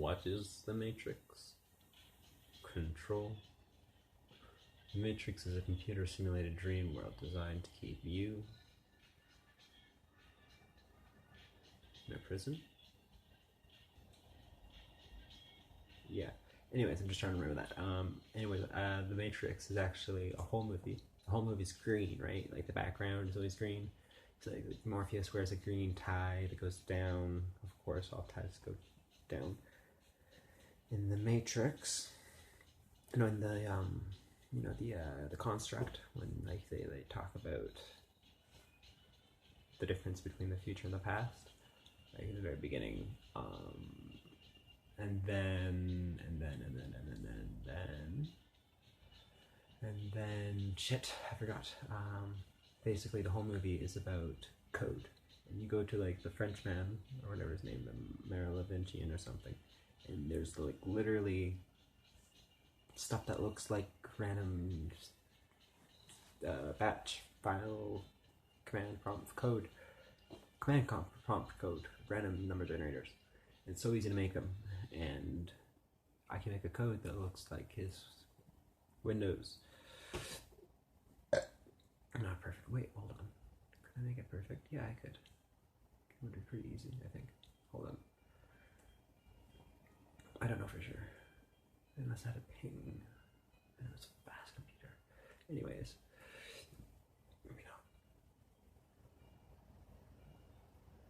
What is the Matrix? Control. The Matrix is a computer-simulated dream world designed to keep you in a prison? Yeah. Anyways, I'm just trying to remember that. The Matrix is actually a whole movie. The whole movie's green, right? Like the background is always green. So like Morpheus wears a green tie that goes down. Of course, all ties go down. In the Matrix, in the construct, when like they talk about the difference between the future and the past, like in the very beginning, and then shit, I forgot. Basically, the whole movie is about code, and you go to like the Frenchman or whatever his name, the Merovingian or something, and there's like literally stuff that looks like random batch file command prompt code, prompt code, random number generators. It's so easy to make them, and I can make a code that looks like his Windows. Not perfect. Wait, hold on. Could I make it perfect? Yeah, I could. It would be pretty easy, I think. Hold on. I don't know for sure. I must have had a ping. And it was a fast computer. Anyways.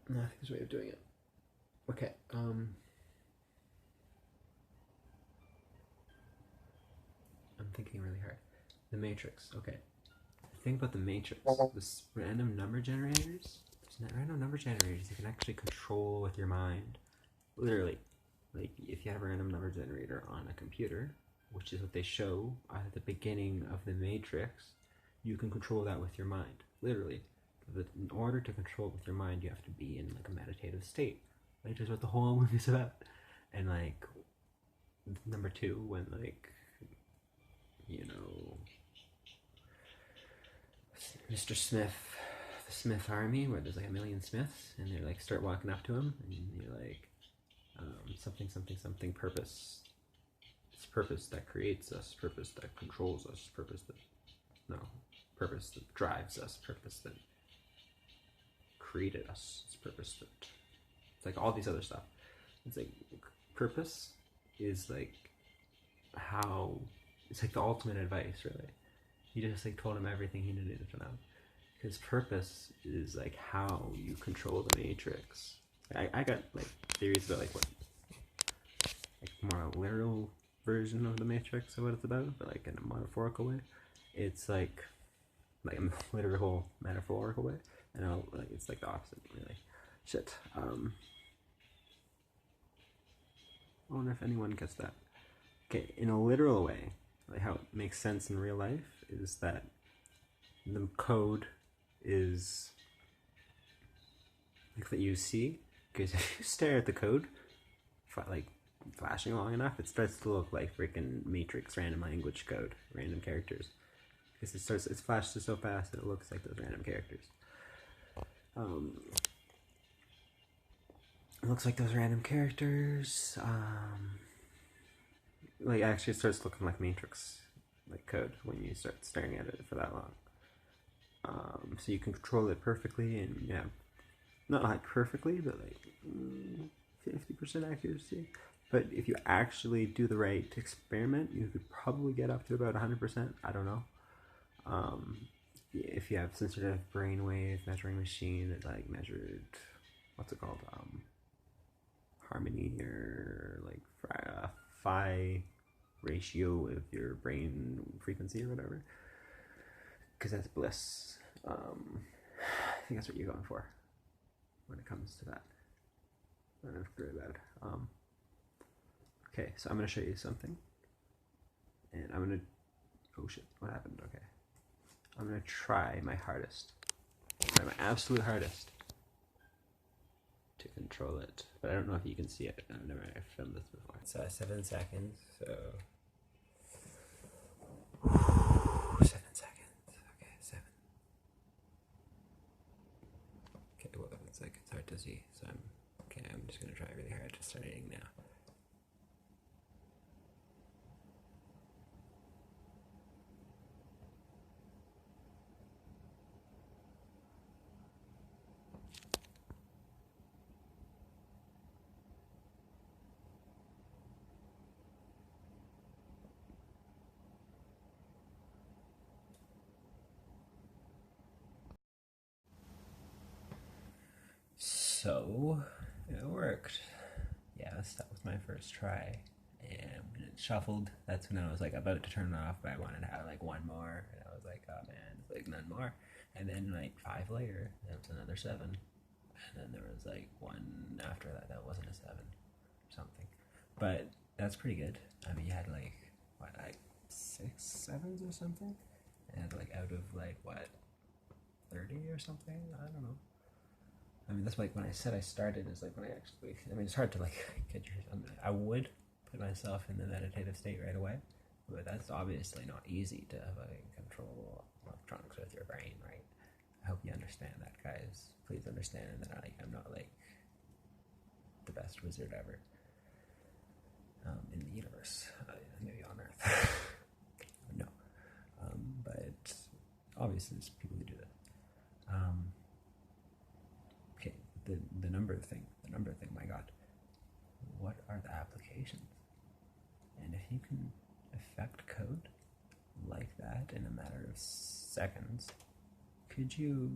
No, I think there's a way of doing it. Okay, I'm thinking really hard. The Matrix, okay. The thing about the Matrix, this random number generators, you can actually control with your mind. Literally. Like, if you have a random number generator on a computer, which is what they show at the beginning of the Matrix, you can control that with your mind. Literally. In order to control it with your mind, you have to be in like a meditative state. Like, that's what the whole movie is about. And like, number two, when like, you know, Mr. Smith, the Smith Army, where there's like a million Smiths, and they like start walking up to him, and you're like, something purpose. It's purpose that creates us, purpose that controls us, purpose that drives us, purpose that created us, it's purpose that, it's like all these other stuff. It's like purpose is like how, it's like the ultimate advice, really. He just like told him everything he needed to know. Because purpose is like how you control the Matrix. I got like theories about like what, like more a literal version of the Matrix of what it's about, but like in a metaphorical way. It's like a literal metaphorical way, and it's like the opposite, really. Shit. I wonder if anyone gets that. Okay, in a literal way, like how it makes sense in real life is that the code is like that you see, because if you stare at the code, like flashing long enough, it starts to look like freaking Matrix random language code, random characters. Because it flashes so fast that it looks like those random characters. It looks like those random characters. Like actually, it starts looking like Matrix, like code when you start staring at it for that long. So you can control it perfectly, and yeah, not like perfectly, but like 50% accuracy. But if you actually do the right experiment, you could probably get up to about 100%. I don't know. If you have some sort of brainwave measuring machine that like measured, what's it called, harmony or like phi ratio of your brain frequency or whatever, because that's bliss. I think that's what you're going for when it comes to that. I don't know if it's really bad. Okay, so I'm gonna show you something, and I'm gonna, oh shit, what happened? Okay, I'm gonna try my hardest, my absolute hardest to control it, but I don't know if you can see it. I've filmed this before. It's 7 seconds, so 7 seconds. Okay, 7. Okay, well, it's like it's hard to see, so I'm just gonna try really hard to start editing now. So it worked. Yes, that was my first try. And when it shuffled, that's when I was like about to turn it off, but I wanted to have like one more. And I was like, oh man, it's like none more. And then like 5 later, it was another 7. And then there was like one after that that wasn't a 7 or something. But that's pretty good. I mean, you had like, what, like 6 7s or something? And like out of like, what, 30 or something? I don't know. I mean, that's like when I said I started is like when I actually, I mean, it's hard to like get your, I would put myself in the meditative state right away, but that's obviously not easy to control electronics with your brain, right? I hope you understand that, guys. Please understand that I'm not like the best wizard ever in the universe, maybe on Earth. No, but obviously there's people who do that. Okay, the number thing, my God, what are the applications? And if you can affect code like that in a matter of seconds, could you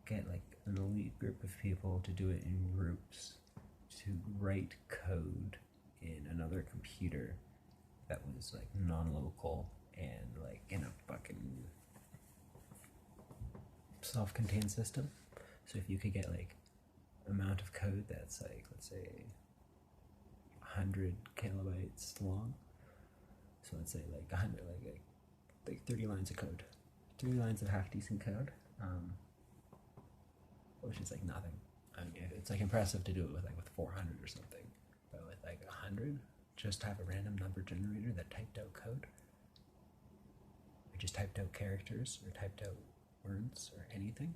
get like an elite group of people to do it in groups to write code in another computer that was like non-local and like in a fucking self-contained system? So if you could get like amount of code that's like, let's say 100 kilobytes long, so let's say like 100, like 30 lines of code, 30 lines of half decent code, which is like nothing. I mean, it's like impressive to do it with 400 or something, but with like 100, just have a random number generator that typed out code, or just typed out characters, or typed out words, or anything,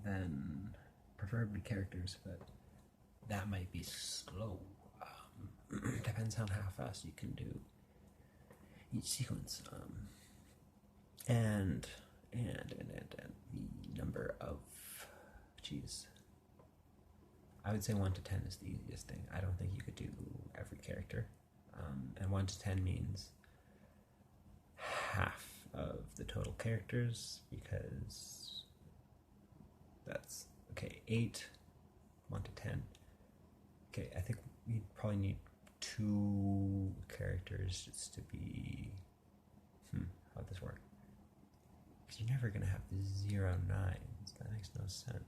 then preferably characters, but that might be slow. Depends on how fast you can do each sequence, and the number of, I would say 1 to 10 is the easiest thing. I don't think you could do every character, and 1 to 10 means half of the total characters, because that's, okay, 8, 1 to 10. Okay, I think we probably need 2 characters just to be, how'd this work? Because you're never going to have 0 9s. That makes no sense.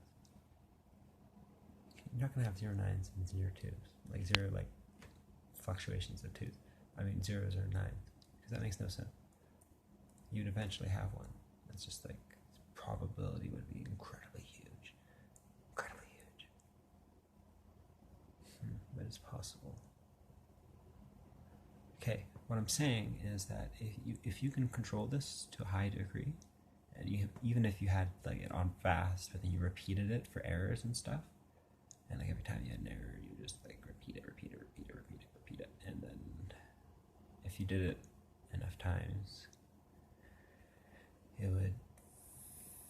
You're not going to have 0 9s and 0 2s. Like 0, like, fluctuations of 2s. I mean, 0s or 9s. Because that makes no sense. You'd eventually have one. It's just like, probability would be incredibly huge. Incredibly huge. But it's possible. Okay, what I'm saying is that if you can control this to a high degree, and even if you had like it on fast, but then you repeated it for errors and stuff, and like every time you had an error, you just like repeat it, and then if you did it enough times, it would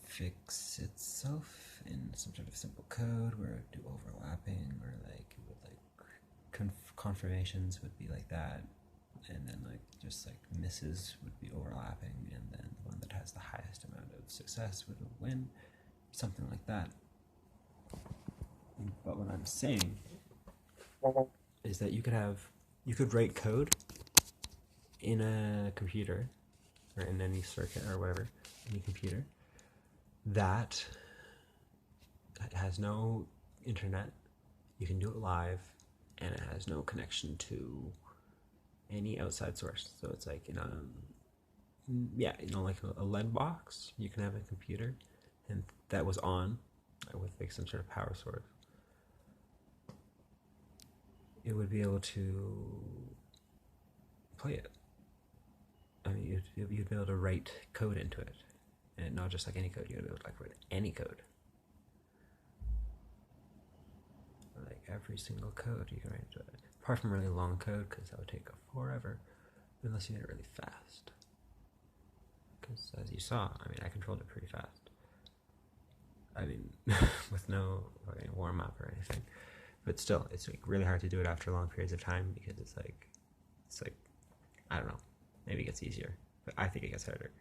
fix itself in some sort of simple code where it would do overlapping, or like it would like confirmations would be like that, and then like just like misses would be overlapping, and then the one that has the highest amount of success would win, something like that. But what I'm saying is that you could write code in a computer, or in any circuit or whatever, any computer, that has no internet. You can do it live, and it has no connection to any outside source. So it's like in like a lead box. You can have a computer, and that was on with like some sort of power source. It would be able to play it. I mean, you'd be able to write code into it, and not just like any code. You'd be able to like write any code, like every single code you can write into it. Apart from really long code, because that would take forever, unless you made it really fast. Because as you saw, I mean, I controlled it pretty fast. I mean, with no warm up or anything. But still, it's like really hard to do it after long periods of time, because it's like, I don't know. Maybe it gets easier, but I think it gets harder.